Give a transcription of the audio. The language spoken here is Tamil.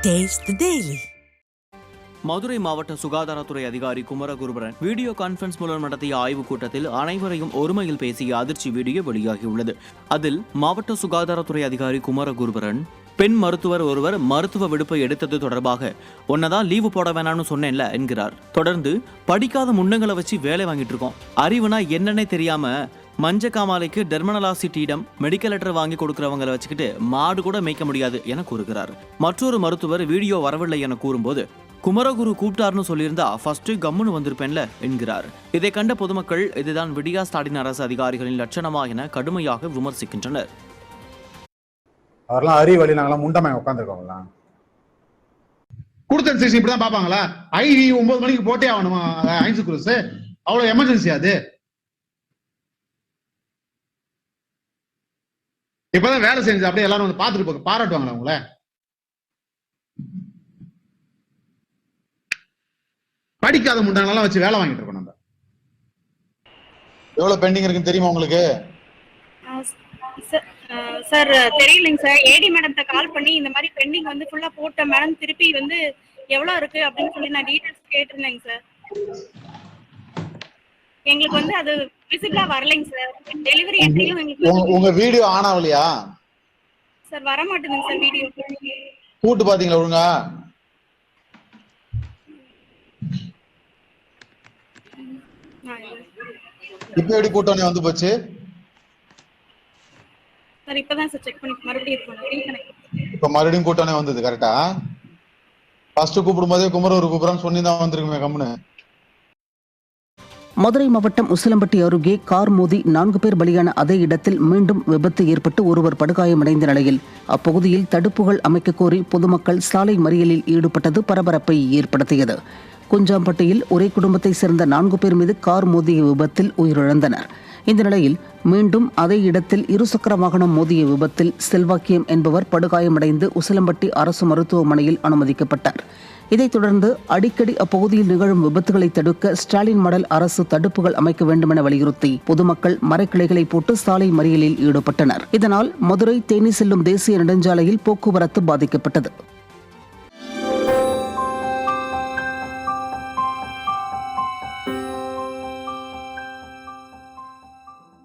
Taste the Daily. மதுரை மாவட்ட சுகாதாரத்துறை அதிகாரி குமரகுருபரன் வீடியோ கான்பரன்ஸ் மூலம் நடத்திய ஆய்வுக் கூட்டத்தில் அனைவரையும் ஒருமையில் பேசிய அதிர்ச்சி வீடியோ வெளியாகியுள்ளது. அதில் மாவட்ட சுகாதாரத்துறை அதிகாரி குமரகுருபரன் பெண் மருத்துவர் ஒருவர் மருத்துவ விடுப்பை எடுத்தது தொடர்பாக உன்னதான் லீவு போட வேணாம்னு சொன்னேன்ல என்கிறார். தொடர்ந்து படிக்காத முன்னங்களை வச்சு வேலை வாங்கிட்டு இருக்கோம், அறிவுனா என்னன்னே தெரியாம மஞ்ச காமாலைக்கு டெர்மனலாசிட்டியிடம் மெடிக்கல் லெட்டர் வாங்கி கொடுக்கிறவங்களை வச்சுக்கிட்டு மாடு கூட மேய்க்க முடியாது என கூறுகிறார். மற்றொரு மருத்துவர் வீடியோ வரவில்லை என கூறும்போது குமரகுரு கூப்பிட்டார்னு சொல்லியிருந்தா ஃபர்ஸ்ட் கம்முன்னு வந்திருப்பேன்ல என்கிறார். இதை கண்ட பொதுமக்கள் இதுதான் விடியா ஸ்டாலின் அரசு அதிகாரிகளின் லட்சணமா என கடுமையாக விமர்சிக்கின்றனர். அவரெல்லாம் அறிவு வழி நாங்களாம் முண்டமாய் உட்காந்துருக்கோங்களா? கொடுத்த இன்ஸ்ட்ரக்ஷன் இப்படிதான் பாப்பாங்களா? ஐவி 9 மணிக்கு போட்டே ஆகணுமா? ஐன்ஸ் குரூஸ் அவ்வளவு எமர்ஜென்சி அது. இப்பதான் வேலை செஞ்சு அப்படியே எல்லாரும் வந்து பாத்துட்டு பாராட்டுவாங்களா உங்களை? படிக்காத முண்டாங்களெல்லாம் வச்சு வேலை வாங்கிட்டு இருக்கோம். நம்ம எவ்வளவு பெண்டிங் இருக்குன்னு தெரியுமா உங்களுக்கு? சார் தெரியலைங்க சார். ஏடி மேடம் கால் பண்ணி இந்த மாதிரி பெண்டிங் வந்து ஃபுல்லா போட்ட மேடம், திருப்பி வந்து எவ்வளவு இருக்கு அப்படின்னு சொல்லி நான் டீடைல்ஸ் கேட்டிருந்தேங்க சார். எங்களுக்கு வந்து அது விசிபிளா வரலைங்க சார். டெலிவரி என்ட்ரியும் எங்களுக்கு உங்க வீடியோ ஆன் ஆகலையா சார்? வர மாட்டேங்குது சார் வீடியோ. கூட்டு பாத்தீங்களா ஒழுங்கா? இப்ப எப்படி கூட்டணி வந்து போச்சு சார்? இப்பதான் சார் செக் பண்ணி மறுபடியும் இப்ப மறுபடியும் கூட்டணி வந்தது. கரெக்டா? ஃபர்ஸ்ட் கூப்பிடும் போதே குமரகுரு கூப்பிடுறான்னு சொல்லி தான் வந்திருக்குமே கம்முன்னு. மதுரை மாவட்டம் உசிலம்பட்டி அருகே கார் மோதி 4 பேர் பலியான அதே இடத்தில் மீண்டும் விபத்து ஏற்பட்டு ஒருவர் படுகாயமடைந்த நிலையில் அப்பகுதியில் தடுப்புகள் அமைக்க கோரி பொதுமக்கள் சாலை மறியலில் ஈடுபட்டது பரபரப்பை ஏற்படுத்தியது. குஞ்சாம்பட்டியில் ஒரே குடும்பத்தை சேர்ந்த 4 பேர் மீது கார் மோதிய விபத்தில் உயிரிழந்தனர். இந்த நிலையில் மீண்டும் அதே இடத்தில் இருசக்கர வாகனம் மோதிய விபத்தில் செல்வாக்கியம் என்பவர் படுகாயமடைந்து உசிலம்பட்டி அரசு மருத்துவமனையில் அனுமதிக்கப்பட்டார். இதைத் தொடர்ந்து அடிக்கடி அப்பகுதியில் நிகழும் விபத்துகளை தடுக்க ஸ்டாலின் மாடல் அரசு தடுப்புகள் அமைக்க வேண்டும் என வலியுறுத்தி பொதுமக்கள் மரக்கிளைகளை போட்டு சாலை மறியலில் ஈடுபட்டனர். இதனால் மதுரை தேனி செல்லும் தேசிய நெடுஞ்சாலையில் போக்குவரத்து பாதிக்கப்பட்டது.